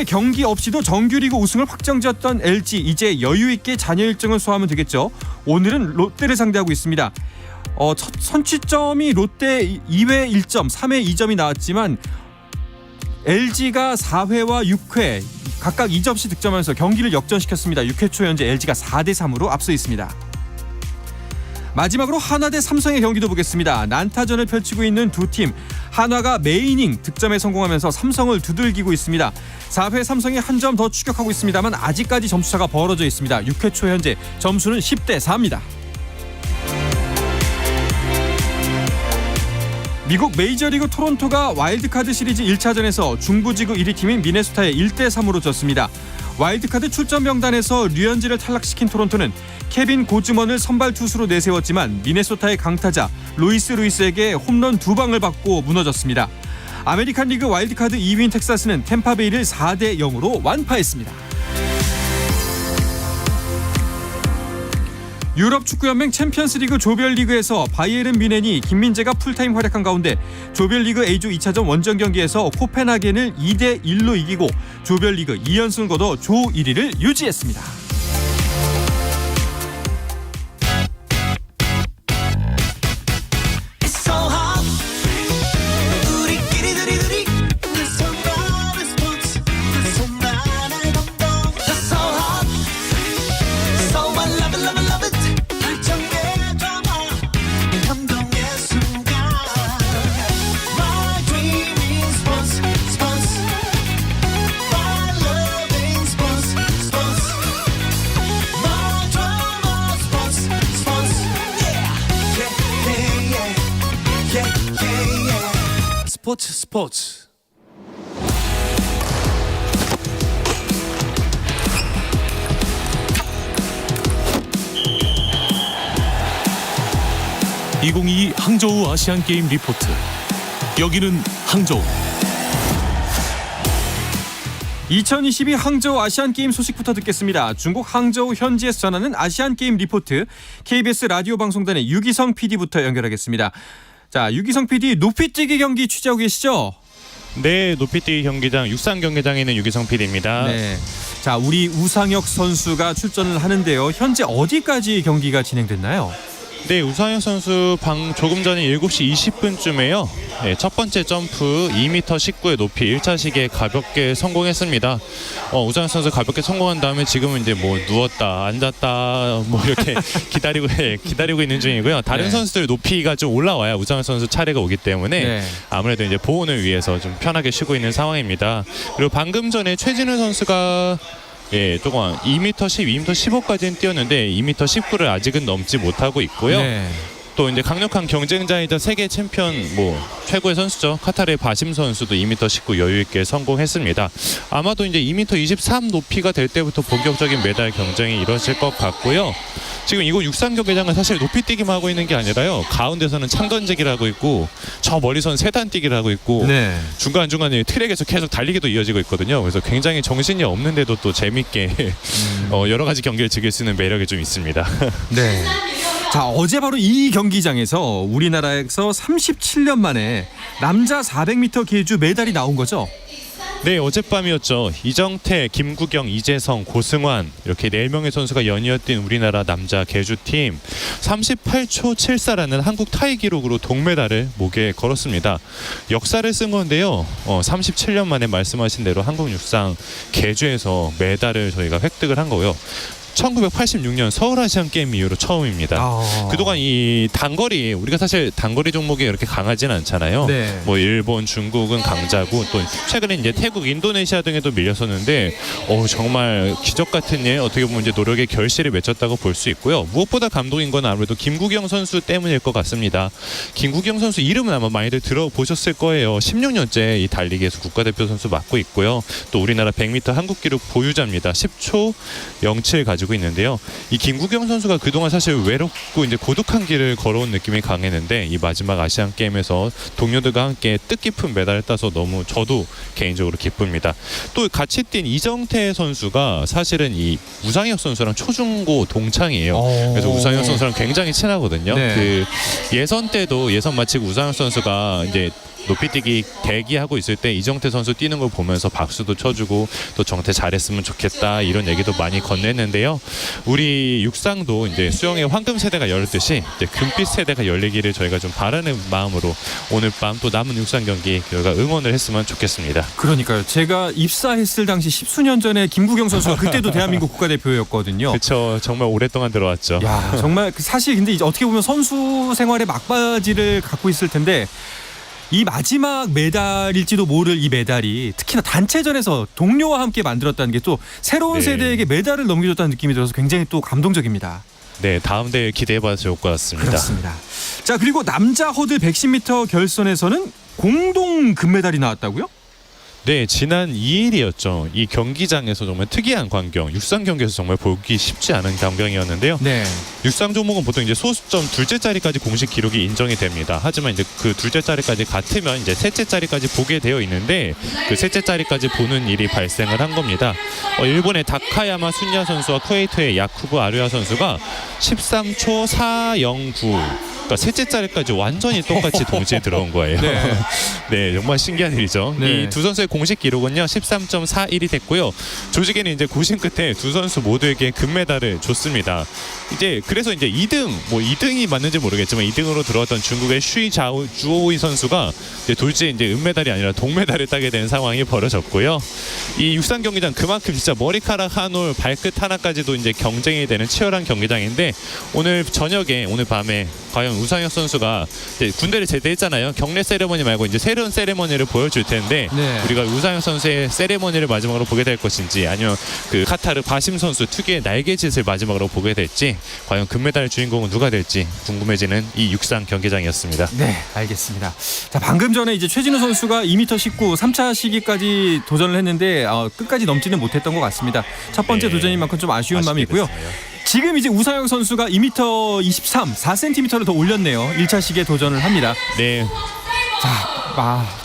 경기 없이도 정규리그 우승을 확정지었던 LG, 이제 여유 있게 잔여 일정을 소화하면 되겠죠. 오늘은 롯데를 상대하고 있습니다. 선취점이 롯데 2회 1점, 3회 2점이 나왔지만 LG가 4회와 6회 각각 2점씩 득점하면서 경기를 역전시켰습니다. 6회 초 현재 LG가 4대3으로 앞서 있습니다. 마지막으로 한화 대 삼성의 경기도 보겠습니다. 난타전을 펼치고 있는 두 팀. 한화가 매이닝 득점에 성공하면서 삼성을 두들기고 있습니다. 4회 삼성이 한 점 더 추격하고 있습니다만 아직까지 점수차가 벌어져 있습니다. 6회 초 현재 점수는 10대4입니다. 미국 메이저리그 토론토가 와일드카드 시리즈 1차전에서 중부지구 1위 팀인 미네소타에 1대3으로 졌습니다. 와일드카드 출전 명단에서 류현진을 탈락시킨 토론토는 케빈 고즈먼을 선발 투수로 내세웠지만 미네소타의 강타자 루이스에게 홈런 2방을 받고 무너졌습니다. 아메리칸 리그 와일드카드 2위인 텍사스는 템파베이를 4대0으로 완파했습니다. 유럽 축구연맹 챔피언스리그 조별리그에서 바이에른 뮌헨이 김민재가 풀타임 활약한 가운데 조별리그 A조 2차전 원정 경기에서 코펜하겐을 2대1로 이기고 조별리그 2연승을 거둬 조 1위를 유지했습니다. 스포츠 2022 항저우 아시안게임 리포트. 여기는 항저우. 2022 항저우 아시안게임 소식부터 듣겠습니다. 중국 항저우 현지에서 전하는 아시안게임 리포트, KBS 라디오 방송단의 유기성 PD부터 연결하겠습니다. 자, 유기성 PD, 높이뛰기 경기 취재하고 계시죠? 네, 높이뛰기 경기장 육상 경기장에 있는 유기성 PD입니다. 네. 자, 우리 우상혁 선수가 출전을 하는데요. 현재 어디까지 경기가 진행됐나요? 네, 우상혁 선수 조금 전에 7시 20분쯤에요. 네, 첫 번째 점프 2m 19의 높이 1차 시기에 가볍게 성공했습니다. 우상혁 선수 가볍게 성공한 다음에 지금은 이제 뭐 누웠다, 앉았다, 뭐 이렇게 기다리고 있는 중이고요. 다른 네. 선수들 높이가 좀 올라와야 우상혁 선수 차례가 오기 때문에 네. 아무래도 이제 보온을 위해서 좀 편하게 쉬고 있는 상황입니다. 그리고 방금 전에 최진우 선수가 조금 2m 10, 2m 15까지는 뛰었는데 2m 19를 아직은 넘지 못하고 있고요. 네. 또 이제 강력한 경쟁자이자 세계 챔피언 최고의 선수죠. 카타르의 바심 선수도 2m 19 여유 있게 성공했습니다. 아마도 이제 2m 23 높이가 될 때부터 본격적인 메달 경쟁이 이루어질 것 같고요. 지금 이곳 육상 경기장은 사실 높이뛰기만 하고 있는 게 아니라요. 가운데서는 창던지기를 하고 있고 저 멀리서는 세단뛰기를 하고 있고 네. 중간중간에 트랙에서 계속 달리기도 이어지고 있거든요. 그래서 굉장히 정신이 없는데도 또 재밌게 여러 가지 경기를 즐길 수 있는 매력이 좀 있습니다. 네. 자, 어제 바로 이 경기장에서 우리나라에서 37년 만에 남자 400m 계주 메달이 나온 거죠? 네, 어젯밤이었죠. 이정태, 김구경, 이재성, 고승환 이렇게 4명의 선수가 연이어 뛴 우리나라 남자 계주팀 38초 74라는 한국 타이 기록으로 동메달을 목에 걸었습니다. 역사를 쓴 건데요. 37년 만에 말씀하신 대로 한국 육상 계주에서 메달을 저희가 획득을 한 거고요. 1986년 서울 아시안 게임 이후로 처음입니다. 그동안 이 단거리, 우리가 사실 단거리 종목이 이렇게 강하진 않잖아요. 네. 뭐 일본, 중국은 강자고 또 최근에 이제 태국, 인도네시아 등에도 밀렸었는데 정말 기적 같은 일, 어떻게 보면 이제 노력의 결실을 맺었다고 볼 수 있고요. 무엇보다 감동인 건 아무래도 김구경 선수 때문일 것 같습니다. 김구경 선수 이름은 아마 많이들 들어보셨을 거예요. 16년째 이 달리기에서 국가대표 선수 맡고 있고요. 또 우리나라 100m 한국 기록 보유자입니다. 10초 07 가지고 있는데요. 이 김구경 선수가 그동안 사실 외롭고 이제 고독한 길을 걸어온 느낌이 강했는데 이 마지막 아시안 게임에서 동료들과 함께 뜻깊은 메달을 따서 너무 저도 개인적으로 기쁩니다. 또 같이 뛴 이정태 선수가 사실은 이 우상혁 선수랑 초중고 동창이에요. 그래서 우상혁 선수랑 굉장히 친하거든요. 네. 그 예선 때도 예선 마치고 우상혁 선수가 이제 높이뛰기 대기하고 있을 때 이정태 선수 뛰는 걸 보면서 박수도 쳐주고 또 정태 잘했으면 좋겠다 이런 얘기도 많이 건넸는데요. 우리 육상도 이제 수영의 황금 세대가 열렸듯이 이제 금빛 세대가 열리기를 저희가 좀 바라는 마음으로 오늘 밤 또 남은 육상 경기 결과 응원을 했으면 좋겠습니다. 그러니까요. 제가 입사했을 당시 10수년 전에 김구경 선수가 그때도 대한민국 국가대표였거든요. 그렇죠. 정말 오랫동안 들어왔죠. 야, 정말 사실 근데 이제 어떻게 보면 선수 생활의 막바지를 갖고 있을 텐데 이 마지막 메달일지도 모를 이 메달이 특히나 단체전에서 동료와 함께 만들었다는 게 또 새로운 네. 세대에게 메달을 넘겨줬다는 느낌이 들어서 굉장히 또 감동적입니다. 네, 다음 대회 기대해봐도 좋을 것 같습니다. 그렇습니다. 자, 그리고 남자 허들 110m 결선에서는 공동 금메달이 나왔다고요? 네, 지난 2일이었죠. 이 경기장에서 정말 특이한 광경, 육상 경기에서 정말 보기 쉽지 않은 광경이었는데요. 네. 육상 종목은 보통 이제 소수점 둘째 자리까지 공식 기록이 인정이 됩니다. 하지만 이제 그 둘째 자리까지 같으면 이제 셋째 자리까지 보게 되어 있는데 그 셋째 자리까지 보는 일이 발생을 한 겁니다. 일본의 다카야마 순야 선수와 쿠웨이트의 야쿠브 아르야 선수가 13초 409. 그러니까 셋째 자리까지 완전히 똑같이 동시에 들어온 거예요. 네. 네, 정말 신기한 일이죠. 네. 이 두 선수의 공식 기록은요 13.41이 됐고요. 조직에는 이제 고심 끝에 두 선수 모두에게 금메달을 줬습니다. 이제 그래서 이제 2등, 뭐 2등이 맞는지 모르겠지만 2등으로 들어왔던 중국의 슈이 주오이 선수가 이제 돌지에 이제 은메달이 아니라 동메달을 따게 되는 상황이 벌어졌고요. 이 육상 경기장 그만큼 진짜 머리카락 한 올, 발끝 하나까지도 이제 경쟁이 되는 치열한 경기장인데 오늘 저녁에 오늘 밤에 과연 우상혁 선수가 이제 군대를 제대했잖아요. 경례 세레머니 말고 이제 새로운 세레머니를 보여줄 텐데 네. 우리가 우상혁 선수의 세레머니를 마지막으로 보게 될 것인지 아니면 그 카타르 바심 선수 특유의 날개짓을 마지막으로 보게 될지 과연 금메달 주인공은 누가 될지 궁금해지는 이 육상 경기장이었습니다. 네, 알겠습니다. 자, 방금 전에 이제 최진우 선수가 2m 19 3차 시기까지 도전을 했는데 끝까지 넘지는 못했던 것 같습니다. 첫 번째 네. 도전인 만큼 좀 아쉬운 마음이 있고요. 됐어요. 지금 이제 우상혁 선수가 2m 23, 4cm를 더 올렸네요. 1차 시기에 도전을 합니다. 네,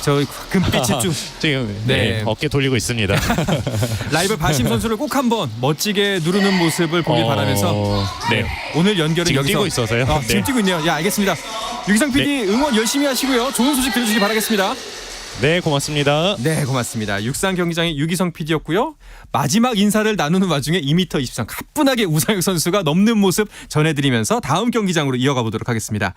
저 금빛이 좀 지금 네. 네, 어깨 돌리고 있습니다. 라이벌 바심 선수를 꼭 한번 멋지게 누르는 모습을 보길 바라면서 네. 오늘 연결은 지금 여기서 뛰고 있어서요. 지금 네. 뛰고 있네요. 야, 알겠습니다. 유기상 PD 응원 열심히 하시고요. 좋은 소식 들려주시기 바라겠습니다. 네, 고맙습니다. 네, 고맙습니다. 육상 경기장의 유기성 PD였고요. 마지막 인사를 나누는 와중에 2m 23 가뿐하게 우상혁 선수가 넘는 모습 전해드리면서 다음 경기장으로 이어가 보도록 하겠습니다.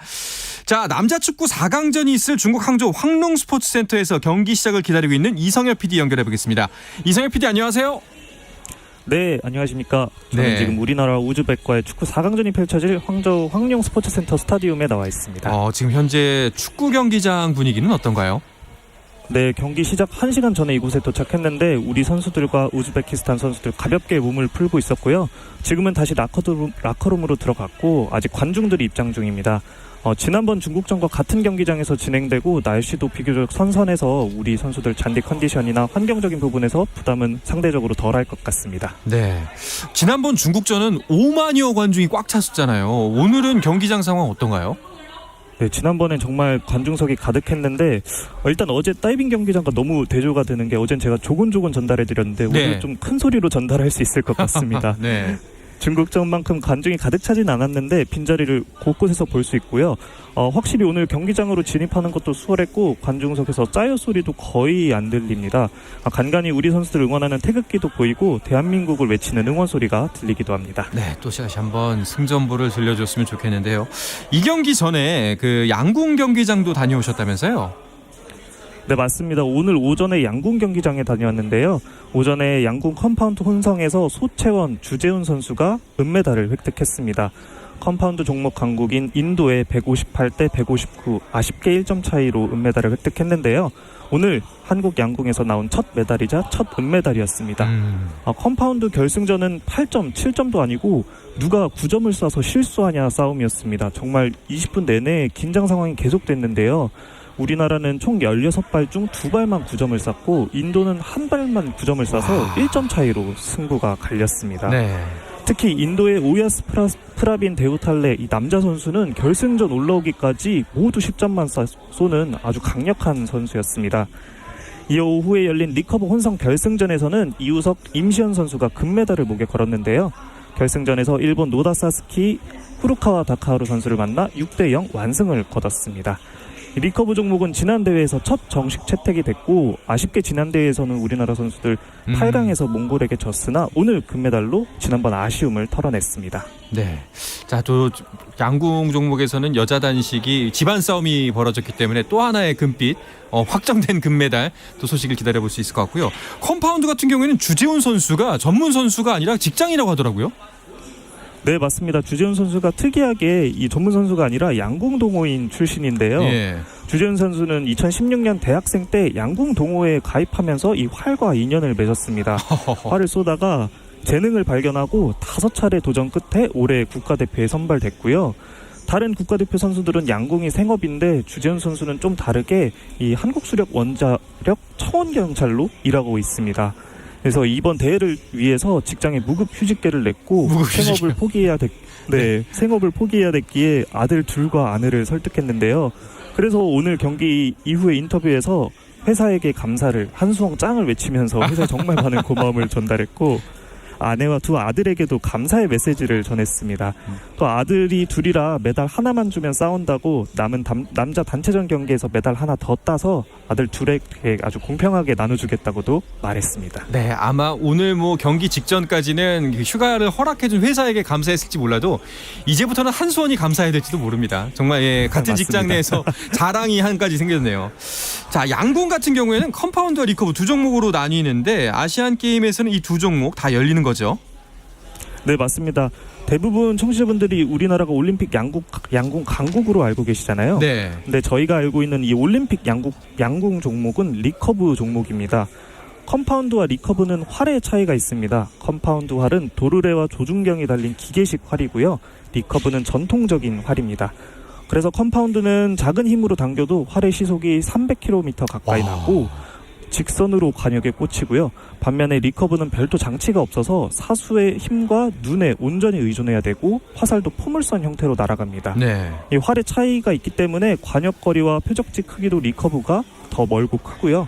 자, 남자 축구 4강전이 있을 중국 항저우 황농 스포츠센터에서 경기 시작을 기다리고 있는 이성엽 PD 연결해 보겠습니다. 이성엽 PD 안녕하세요. 네, 안녕하십니까. 저는 네. 지금 우리나라 우즈벡과의 축구 4강전이 펼쳐질 황저우 황룡 스포츠센터 스타디움에 나와 있습니다. 지금 현재 축구 경기장 분위기는 어떤가요? 네, 경기 시작 1시간 전에 이곳에 도착했는데 우리 선수들과 우즈베키스탄 선수들 가볍게 몸을 풀고 있었고요. 지금은 다시 라커룸으로 들어갔고 아직 관중들이 입장 중입니다. 지난번 중국전과 같은 경기장에서 진행되고 날씨도 비교적 선선해서 우리 선수들 잔디 컨디션이나 환경적인 부분에서 부담은 상대적으로 덜할 것 같습니다. 네. 지난번 중국전은 5만여 관중이 꽉 찼었잖아요. 오늘은 경기장 상황 어떤가요? 네, 지난번엔 정말 관중석이 가득했는데 일단 어제 다이빙 경기장과 너무 대조가 되는 게 어젠 제가 조곤조곤 전달해드렸는데 네. 오늘 좀 큰 소리로 전달할 수 있을 것 같습니다. 네. 중국전만큼 관중이 가득 차진 않았는데 빈자리를 곳곳에서 볼 수 있고요. 확실히 오늘 경기장으로 진입하는 것도 수월했고 관중석에서 짜요 소리도 거의 안 들립니다. 간간히 우리 선수들 응원하는 태극기도 보이고 대한민국을 외치는 응원 소리가 들리기도 합니다. 네, 또 다시 한번 승전보를 들려줬으면 좋겠는데요. 이 경기 전에 그 양궁 경기장도 다녀오셨다면서요? 네, 맞습니다. 오늘 오전에 양궁 경기장에 다녀왔는데요. 오전에 양궁 컴파운드 혼성에서 소채원, 주재훈 선수가 은메달을 획득했습니다. 컴파운드 종목 강국인 인도의 158대 159 아쉽게 1점 차이로 은메달을 획득했는데요. 오늘 한국 양궁에서 나온 첫 메달이자 첫 은메달이었습니다. 컴파운드 결승전은 8점, 7점도 아니고 누가 9점을 쏴서 실수하냐 싸움이었습니다. 정말 20분 내내 긴장 상황이 계속됐는데요. 우리나라는 총 16발 중 2발만 9점을 쐈고 인도는 한 발만 9점을 쏴서 1점 차이로 승부가 갈렸습니다. 네. 특히 인도의 오야스 프라빈 데우탈레 이 남자 선수는 결승전 올라오기까지 모두 10점만 쏘는 아주 강력한 선수였습니다. 이어 오후에 열린 리커버 혼성 결승전에서는 이우석, 임시현 선수가 금메달을 목에 걸었는데요. 결승전에서 일본 노다 사스키, 후루카와 다카하루 선수를 만나 6대0 완승을 거뒀습니다. 리커브 종목은 지난 대회에서 첫 정식 채택이 됐고 아쉽게 지난 대회에서는 우리나라 선수들 8강에서 몽골에게 졌으나 오늘 금메달로 지난번 아쉬움을 털어냈습니다. 네. 자, 또 양궁 종목에서는 여자 단식이 집안 싸움이 벌어졌기 때문에 또 하나의 금빛 확정된 금메달 또 소식을 기다려볼 수 있을 것 같고요. 컴파운드 같은 경우에는 주재훈 선수가 전문 선수가 아니라 직장이라고 하더라고요. 네, 맞습니다. 주재훈 선수가 특이하게 이 전문 선수가 아니라 양궁 동호인 출신인데요. 예. 주재훈 선수는 2016년 대학생 때 양궁 동호회에 가입하면서 이 활과 인연을 맺었습니다. 활을 쏘다가 재능을 발견하고 5차례 도전 끝에 올해 국가대표에 선발됐고요. 다른 국가대표 선수들은 양궁이 생업인데 주재훈 선수는 좀 다르게 이 한국수력 원자력 청원경찰로 일하고 있습니다. 그래서 이번 대회를 위해서 직장에 무급 휴직계를 냈고 생업을 포기해야 됐기에 아들 둘과 아내를 설득했는데요. 그래서 오늘 경기 이후의 인터뷰에서 회사에게 감사를 한수홍 짱을 외치면서 회사에 정말 많은 고마움을 전달했고 아내와 두 아들에게도 감사의 메시지를 전했습니다. 또 아들이 둘이라 메달 하나만 주면 싸운다고 남은 남자 단체전 경기에서 메달 하나 더 따서 아들 둘에게 아주 공평하게 나눠주겠다고도 말했습니다. 네, 아마 오늘 뭐 경기 직전까지는 휴가를 허락해준 회사에게 감사했을지 몰라도 이제부터는 한수원이 감사해야 될지도 모릅니다. 정말 예, 같은 직장 내에서 자랑이 한 가지 생겼네요. 자, 양궁 같은 경우에는 컴파운드와 리커브 두 종목으로 나뉘는데 아시안 게임에서는 이 두 종목 다 열리는 거죠. 네, 맞습니다. 대부분 청취자분들이 우리나라가 올림픽 양궁 강국으로 알고 계시잖아요. 네. 근데 저희가 알고 있는 이 올림픽 양궁 종목은 리커브 종목입니다. 컴파운드와 리커브는 활의 차이가 있습니다. 컴파운드 활은 도르래와 조준경이 달린 기계식 활이고요. 리커브는 전통적인 활입니다. 그래서 컴파운드는 작은 힘으로 당겨도 활의 시속이 300km 가까이 나고 직선으로 관역에 꽂히고요. 반면에 리커브는 별도 장치가 없어서 사수의 힘과 눈에 온전히 의존해야 되고 화살도 포물선 형태로 날아갑니다. 네. 이 활의 차이가 있기 때문에 관역거리와 표적지 크기도 리커브가 더 멀고 크고요.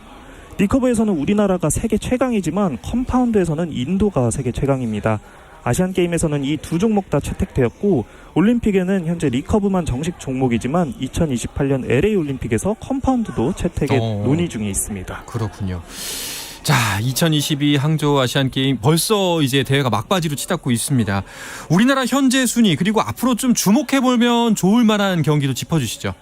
리커브에서는 우리나라가 세계 최강이지만 컴파운드에서는 인도가 세계 최강입니다. 아시안게임에서는 이 두 종목 다 채택되었고 올림픽에는 현재 리커브만 정식 종목이지만 2028년 LA 올림픽에서 컴파운드도 채택에 논의 중에 있습니다. 그렇군요. 자, 2022 항저우 아시안게임 벌써 이제 대회가 막바지로 치닫고 있습니다. 우리나라 현재 순위 그리고 앞으로 좀 주목해보면 좋을 만한 경기도 짚어주시죠.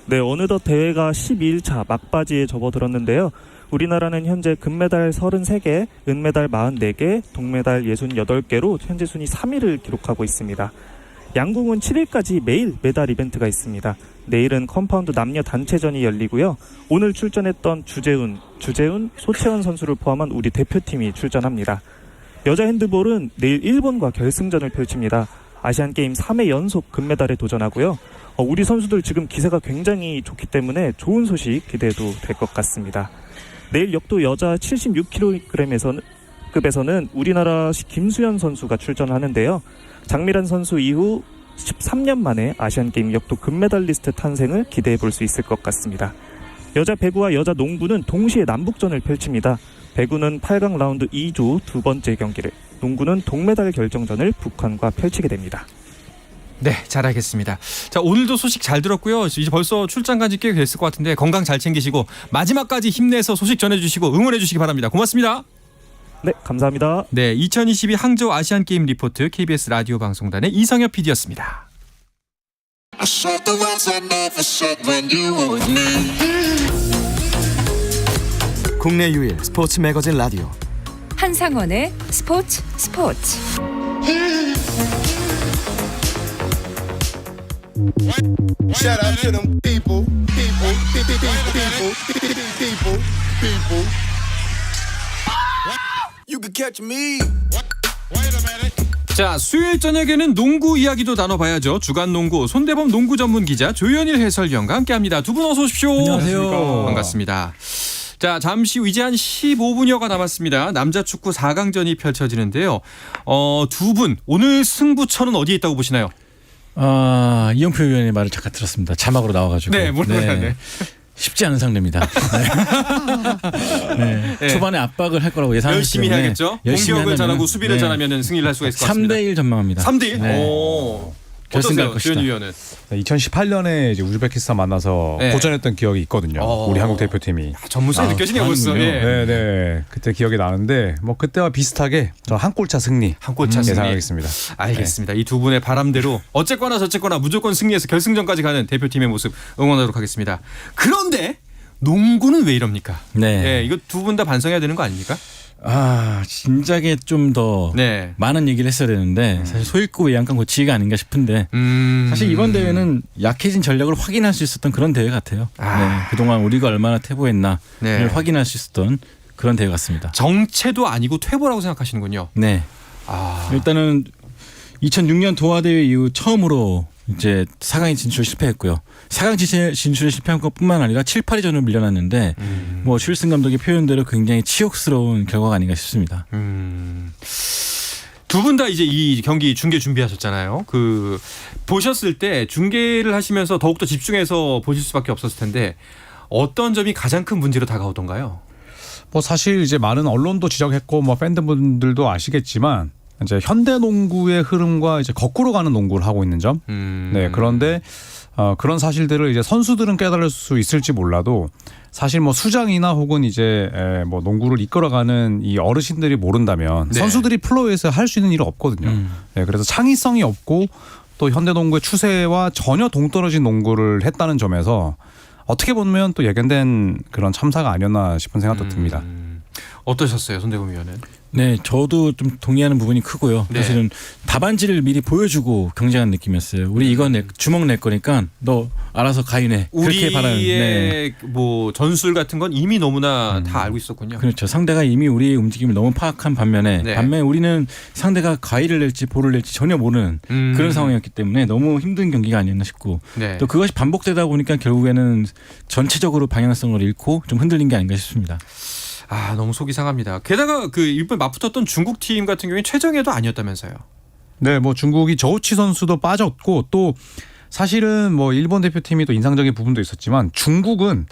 네, 어느덧 대회가 12일차 막바지에 접어들었는데요. 우리나라는 현재 금메달 33개, 은메달 44개, 동메달 68개로 현재 순위 3위를 기록하고 있습니다. 양궁은 7일까지 매일 메달 이벤트가 있습니다. 내일은 컴파운드 남녀 단체전이 열리고요. 오늘 출전했던 주재훈, 소채원 선수를 포함한 우리 대표팀이 출전합니다. 여자 핸드볼은 내일 일본과 결승전을 펼칩니다. 아시안게임 3회 연속 금메달에 도전하고요. 우리 선수들 지금 기세가 굉장히 좋기 때문에 좋은 소식 기대해도 될 것 같습니다. 내일 역도 여자 76kg급에서는 우리나라 김수현 선수가 출전하는데요. 장미란 선수 이후 13년 만에 아시안게임 역도 금메달리스트 탄생을 기대해 볼 수 있을 것 같습니다. 여자 배구와 여자 농구는 동시에 남북전을 펼칩니다. 배구는 8강 라운드 2조 두 번째 경기를, 농구는 동메달 결정전을 북한과 펼치게 됩니다. 네, 잘 알겠습니다. 자, 오늘도 소식 잘 들었고요. 이제 벌써 출장 간지 꽤 됐을 것 같은데 건강 잘 챙기시고 마지막까지 힘내서 소식 전해주시고 응원해주시기 바랍니다. 고맙습니다. 네, 감사합니다. 네, 2022 항저우 아시안게임 리포트 KBS 라디오 방송단의 이성엽 PD였습니다. I said the words I never said when you were with me. 국내 유일 스포츠 매거진 라디오 한상원의 스포츠. Shout out to them people. You can catch me. 자, 수요일 저녁에는 농구 이야기도 나눠봐야죠. 주간 농구 손대범 농구 전문 기자 조현일 해설위원과 함께합니다. 두 분 어서 오십시오. 안녕하세요. 반갑습니다. 자, 잠시 후 이제 한 15분여가 남았습니다. 남자 축구 4강전이 펼쳐지는데요. 두 분 오늘 승부처는 어디에 있다고 보시나요? 이영표 위원의 말을 잠깐 들었습니다. 자막으로 나와가지고. 네, 물론 네. 쉽지 않은 상대입니다. 네. 네. 초반에 압박을 할 거라고 예상하기 열심히 때문에 해야겠죠. 열심히 공격을 하면은, 잘하고 수비를 네. 잘하면 승리를 할 수가 있을 것 같습니다. 3대1 전망합니다. 3대1? 네. 오. 결승 갈 어떠세요, 것이다. 주현 위원은? 2018년에 이제 우즈베키스탄 만나서 네. 고전했던 기억이 있거든요. 우리 한국 대표팀이. 전문성이 느껴지네요, 벌써. 하는군요. 예. 네. 그때 기억이 나는데 뭐 그때와 비슷하게 저 한 골차 승리 한 골차 승리. 예상하겠습니다. 알겠습니다. 이 두 분의 바람대로 어쨌거나 저쨌거나 무조건 승리해서 결승전까지 가는 대표팀의 모습 응원하도록 하겠습니다. 그런데 농구는 왜 이럽니까? 네. 예, 이거 두 분 다 반성해야 되는 거 아닙니까? 진작에 좀 더 네. 많은 얘기를 했어야 되는데 사실 소잃고 외양간 고치기가 아닌가 싶은데 사실 이번 대회는 약해진 전력을 확인할 수 있었던 그런 대회 같아요. 네, 그동안 우리가 얼마나 퇴보했나를 네. 확인할 수 있었던 그런 대회 같습니다. 정체도 아니고 퇴보라고 생각하시는군요. 네. 일단은 2006년 도하 대회 이후 처음으로 이제 4강에 진출 실패했고요. 4강 진출에 실패한 것뿐만 아니라 7, 8위전을 밀려났는데 뭐 슐슨 감독의 표현대로 굉장히 치욕스러운 결과가 아닌가 싶습니다. 두 분 다 이제 이 경기 중계 준비하셨잖아요. 그 보셨을 때 중계를 하시면서 더욱더 집중해서 보실 수밖에 없었을 텐데 어떤 점이 가장 큰 문제로 다가오던가요? 뭐 사실 이제 많은 언론도 지적했고 뭐 팬분들도 아시겠지만 이제 현대 농구의 흐름과 이제 거꾸로 가는 농구를 하고 있는 점. 네, 그런데 그런 사실들을 이제 선수들은 깨달을 수 있을지 몰라도 사실 뭐 수장이나 혹은 이제 뭐 농구를 이끌어가는 이 어르신들이 모른다면 네. 선수들이 플로어에서 할 수 있는 일이 없거든요. 네, 그래서 창의성이 없고 또 현대 농구의 추세와 전혀 동떨어진 농구를 했다는 점에서 어떻게 보면 또 예견된 그런 참사가 아니었나 싶은 생각도 듭니다. 어떠셨어요, 손대범 위원은? 네, 저도 좀 동의하는 부분이 크고요. 네. 사실은 답안지를 미리 보여주고 경쟁한 느낌이었어요. 우리 이거 주먹 낼 거니까 너 알아서 가인해. 그렇게 바라는. 우리의 뭐 전술 같은 건 이미 너무나 다 알고 있었군요. 그렇죠. 상대가 이미 우리의 움직임을 너무 파악한 반면에 네. 우리는 상대가 가위를 낼지 볼을 낼지 전혀 모르는 그런 상황이었기 때문에 너무 힘든 경기가 아니었나 싶고 네. 또 그것이 반복되다 보니까 결국에는 전체적으로 방향성을 잃고 좀 흔들린 게 아닌가 싶습니다. 너무 속이 상합니다. 게다가 그 일본 맞붙었던 중국 팀 같은 경우에 최정예도 아니었다면서요. 네, 뭐 중국이 저우치 선수도 빠졌고 또 사실은 뭐 일본 대표팀이 또 인상적인 부분도 있었지만 중국은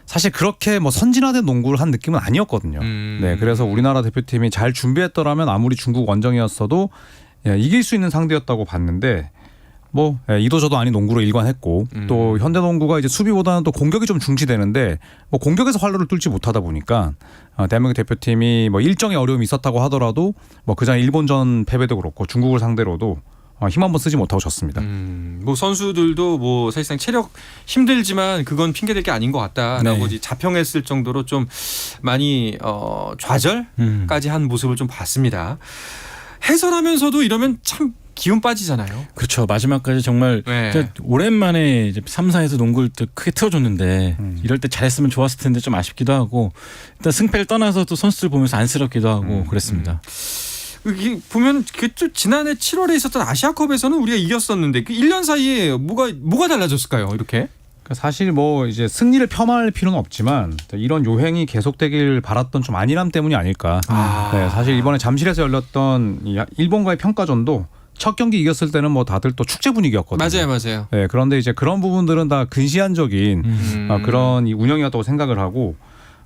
사실 그렇게 뭐 선진화된 농구를 한 느낌은 아니었거든요. 네, 그래서 우리나라 대표팀이 잘 준비했더라면 아무리 중국 원정이었어도 이길 수 있는 상대였다고 봤는데 뭐 이도저도 아닌 농구로 일관했고 또 현대농구가 이제 수비보다는 또 공격이 좀 중시되는데 뭐 공격에서 활로를 뚫지 못하다 보니까 대한민국 대표팀이 뭐 일정의 어려움이 있었다고 하더라도 뭐 그전 일본전 패배도 그렇고 중국을 상대로도 힘 한번 쓰지 못하고 졌습니다. 뭐 선수들도 뭐 사실상 체력 힘들지만 그건 핑계될 게 아닌 것 같다라고 네. 자평했을 정도로 좀 많이 좌절까지 한 모습을 좀 봤습니다. 해설하면서도 이러면 참 기운 빠지잖아요. 그렇죠. 마지막까지 정말 네. 오랜만에 이제 3사에서 농구를 또 크게 틀어줬는데 이럴 때 잘했으면 좋았을 텐데 좀 아쉽기도 하고 일단 승패를 떠나서 또 선수들 보면서 안쓰럽기도 하고 그랬습니다. 이게 보면 지난해 7월에 있었던 아시아컵에서는 우리가 이겼었는데 그 1년 사이에 뭐가 달라졌을까요? 이렇게? 사실 뭐 이제 승리를 폄하할 필요는 없지만 이런 요행이 계속되길 바랐던 좀 안일함 때문이 아닐까. 네, 사실 이번에 잠실에서 열렸던 이 일본과의 평가전도 첫 경기 이겼을 때는 뭐 다들 또 축제 분위기였거든요. 맞아요. 네, 그런데 이제 그런 부분들은 다 근시안적인 그런 이 운영이었다고 생각을 하고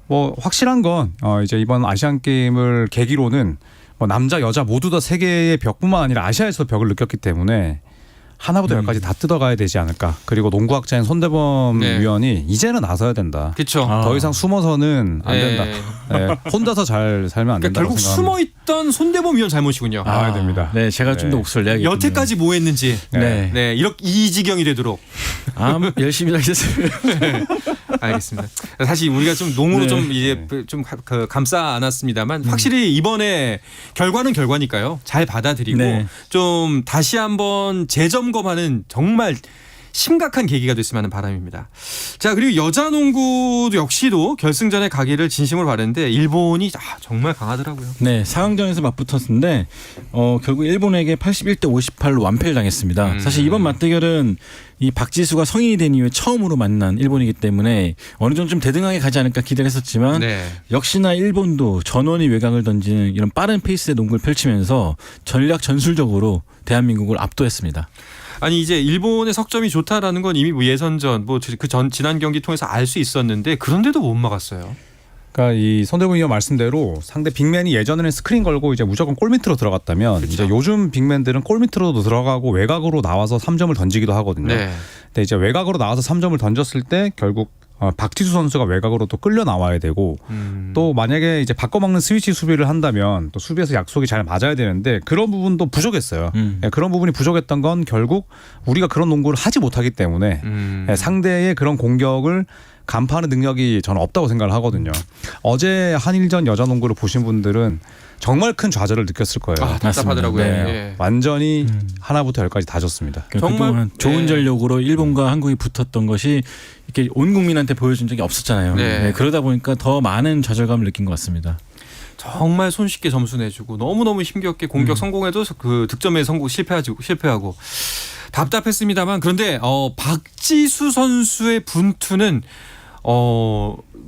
뭐 확실한 건 이제 이번 아시안 게임을 계기로는 뭐 남자 여자 모두 다 세계의 벽뿐만 아니라 아시아에서 벽을 느꼈기 때문에 하나부터 열까지 다 뜯어가야 되지 않을까. 그리고 농구학자인 손대범 위원이 이제는 나서야 된다. 그렇죠. 더 이상 숨어서는 안 된다. 네, 혼자서 잘 살면 안 된다. 결국 숨어있던 손대범 위원 잘못이군요. 나와야 됩니다. 네, 제가 좀 더 목소리를 내야겠네요. 여태까지 뭐 했는지. 네. 이렇게 이 지경이 되도록. 열심히 하겠습니다. 알겠습니다. 사실 우리가 좀 농으로 좀 이제 좀 감싸 안았습니다만 확실히 이번에 결과는 결과니까요. 잘 받아들이고 좀 다시 한번 재점검하는 정말 심각한 계기가 됐으면 하는 바람입니다. 자, 그리고 여자 농구도 역시도 결승전에 가기를 진심으로 바랐는데 일본이 정말 강하더라고요. 네, 4강전에서 맞붙었는데 결국 일본에게 81대 58로 완패를 당했습니다. 사실 이번 맞대결은 이 박지수가 성인이 된 이후에 처음으로 만난 일본이기 때문에 어느 정도 좀 대등하게 가지 않을까 기대를 했었지만 역시나 일본도 전원이 외곽을 던지는 이런 빠른 페이스의 농구를 펼치면서 전략 전술적으로 대한민국을 압도했습니다. 아니 이제 일본의 석점이 좋다라는 건 이미 뭐 예선전 지난 경기 통해서 알 수 있었는데 그런데도 못 막았어요. 그러니까 이 손대범 위원 말씀대로 상대 빅맨이 예전에는 스크린 걸고 이제 무조건 골 밑으로 들어갔다면 이제 요즘 빅맨들은 골 밑으로도 들어가고 외곽으로 나와서 3점을 던지기도 하거든요. 네. 근데 이제 외곽으로 나와서 3점을 던졌을 때 결국 박지수 선수가 외곽으로 또 끌려 나와야 되고 또 만약에 이제 바꿔막는 스위치 수비를 한다면 또 수비에서 약속이 잘 맞아야 되는데 그런 부분도 부족했어요. 예, 그런 부분이 부족했던 건 결국 우리가 그런 농구를 하지 못하기 때문에 예, 상대의 그런 공격을 간파하는 능력이 저는 없다고 생각을 하거든요. 어제 한일전 여자 농구를 보신 분들은 정말 큰 좌절을 느꼈을 거예요. 아, 답답하더라고요. 네. 예. 완전히 하나부터 열까지 다 졌습니다. 정말, 정말 좋은 네. 전력으로 일본과 한국이 붙었던 것이 이렇게 온 국민한테 보여준 적이 없었잖아요. 네. 네, 그러다 보니까 더 많은 좌절감을 느낀 것 같습니다. 정말 손쉽게 점수 내주고 너무너무 힘겹게 공격 성공해도 그 득점에 실패하고 답답했습니다만 그런데 박지수 선수의 분투는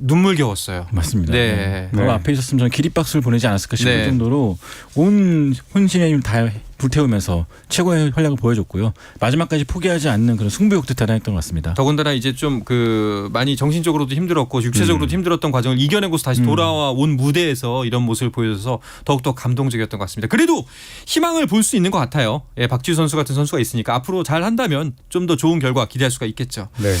눈물겨웠어요. 맞습니다. 네. 바로 앞에 있었으면 저는 기립박수를 보내지 않았을까 싶을 네. 정도로 온 혼신의 힘을 다 불태우면서 최고의 활약을 보여줬고요. 마지막까지 포기하지 않는 그런 승부욕도 대단했던 것 같습니다. 더군다나 이제 좀 많이 정신적으로도 힘들었고 육체적으로도 힘들었던 과정을 이겨내고서 다시 돌아온 무대에서 이런 모습을 보여줘서 더욱더 감동적이었던 것 같습니다. 그래도 희망을 볼 수 있는 것 같아요. 예, 박지수 선수 같은 선수가 있으니까 앞으로 잘 한다면 좀 더 좋은 결과 기대할 수가 있겠죠. 네.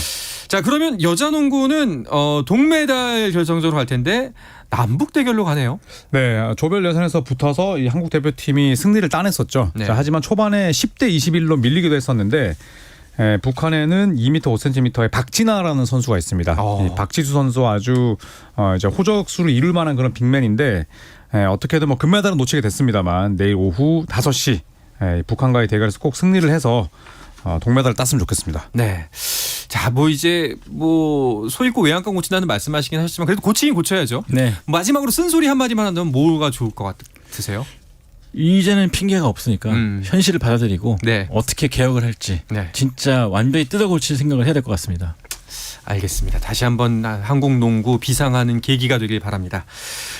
자, 그러면 여자 농구는 동메달 결정적으로 갈 텐데 남북 대결로 가네요. 네, 조별 예선에서 붙어서 이 한국 대표팀이 승리를 따냈었죠. 네. 자, 하지만 초반에 10대 21로 밀리기도 했었는데 북한에는 2m 5cm의 박진아라는 선수가 있습니다. 이 박지수 선수 아주 이제 호적수를 이룰 만한 그런 빅맨인데 어떻게든 뭐 금메달은 놓치게 됐습니다만 내일 오후 5시 북한과의 대결에서 꼭 승리를 해서 동메달을 땄으면 좋겠습니다. 네. 자, 이제 소 있고 외양간 고친다는 말씀하시긴 하셨지만 그래도 고치긴 고쳐야죠. 네. 마지막으로 쓴소리 한마디만 한다면 뭐가 좋을 것 같으세요? 이제는 핑계가 없으니까 현실을 받아들이고 네. 어떻게 개혁을 할지 네. 진짜 완전히 뜯어고칠 생각을 해야 될 것 같습니다. 알겠습니다. 다시 한번 한국 농구 비상하는 계기가 되길 바랍니다.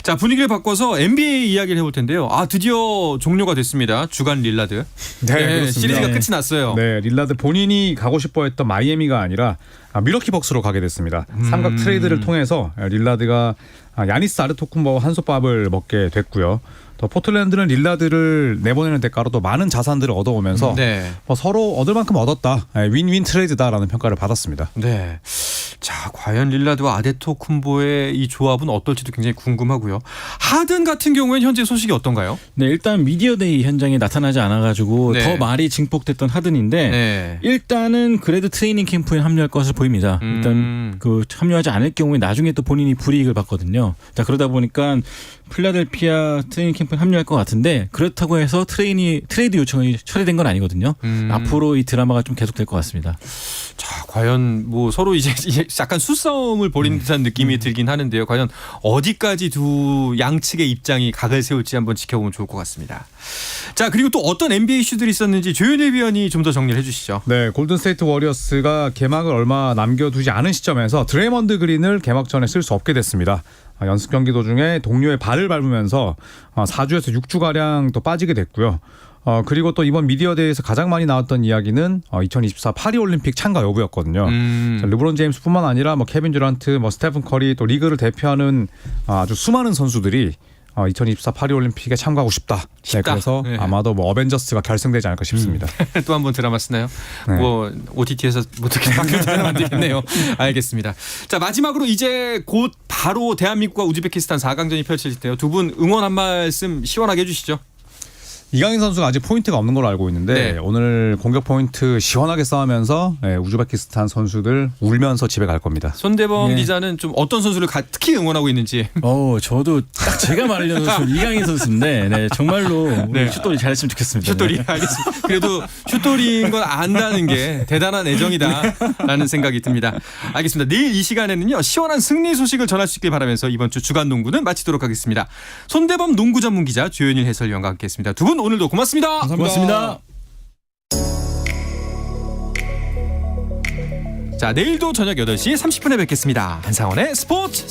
자, 분위기를 바꿔서 NBA 이야기를 해볼 텐데요. 드디어 종료가 됐습니다. 주간 릴라드. 네, 그렇습니다. 시리즈가 끝이 났어요. 네, 릴라드 본인이 가고 싶어했던 마이애미가 아니라 밀워키 벅스로 가게 됐습니다. 삼각 트레이드를 통해서 릴라드가 야니스 아르토쿤보와 한솥밥을 먹게 됐고요. 또 포틀랜드는 릴라드를 내보내는 대가로 또 많은 자산들을 얻어오면서 네. 서로 얻을 만큼 얻었다. 윈윈 트레이드다라는 평가를 받았습니다. 네. 자, 과연 릴라드와 아데토쿤보의 이 조합은 어떨지도 굉장히 궁금하고요. 하든 같은 경우에는 현재 소식이 어떤가요? 네, 일단 미디어데이 현장에 나타나지 않아가지고 네. 더 말이 증폭됐던 하든인데 네. 일단은 그래도 트레이닝 캠프에 합류할 것을 보입니다. 일단 합류하지 않을 경우에 나중에 또 본인이 불이익을 받거든요. 자, 그러다 보니까 필라델피아 트레이닝 캠프에 합류할 것 같은데 그렇다고 해서 트레이드 요청이 처리된 건 아니거든요. 앞으로 이 드라마가 좀 계속될 것 같습니다. 자, 과연 서로 이제 약간 수싸움을 벌인 듯한 느낌이 들긴 하는데요. 과연 어디까지 두 양측의 입장이 각을 세울지 한번 지켜보면 좋을 것 같습니다. 자, 그리고 또 어떤 NBA 이슈들이 있었는지 조현일 위원이 좀 더 정리를 해주시죠. 네, 골든스테이트 워리어스가 개막을 얼마 남겨두지 않은 시점에서 드레이먼드 그린을 개막전에 쓸 수 없게 됐습니다. 연습 경기 도중에 동료의 발을 밟으면서 4주에서 6주가량 또 빠지게 됐고요. 그리고 또 이번 미디어데이에서 가장 많이 나왔던 이야기는 2024 파리올림픽 참가 여부였거든요. 르브론 제임스뿐만 아니라 케빈 듀란트, 스테픈 커리 또 리그를 대표하는 아주 수많은 선수들이 2024 파리올림픽에 참가하고 싶다. 네, 그래서 네. 아마도 어벤져스가 결성되지 않을까 싶습니다. 또 한 번 드라마 쓰나요? 네. OTT에서 어떻게 바뀌어야 안 되겠네요. 알겠습니다. 자, 마지막으로 이제 곧 바로 대한민국과 우즈베키스탄 4강전이 펼쳐질 때요. 두 분 응원 한 말씀 시원하게 해주시죠. 이강인 선수가 아직 포인트가 없는 걸로 알고 있는데 네. 오늘 공격 포인트 시원하게 싸우면서 우즈베키스탄 선수들 울면서 집에 갈 겁니다. 손대범 네. 기자는 좀 어떤 선수를 특히 응원하고 있는지. 저도 딱 제가 말하려는 선수 이강인 선수인데 네, 정말로 네. 우리 슛돌이 잘했으면 좋겠습니다. 슛돌이 네. 알겠습니다. 그래도 슛돌이인 건 안다는 게 대단한 애정이다라는 생각이 듭니다. 알겠습니다. 내일 이 시간에는요 시원한 승리 소식을 전할 수 있길 바라면서 이번 주 주간 농구는 마치도록 하겠습니다. 손대범 농구 전문 기자 조현일 해설위원과 함께했습니다. 두 분 오늘도 고맙습니다. 고맙습니다. 자, 내일도 저녁 8시 30분에 뵙겠습니다. 한상원의 스포츠.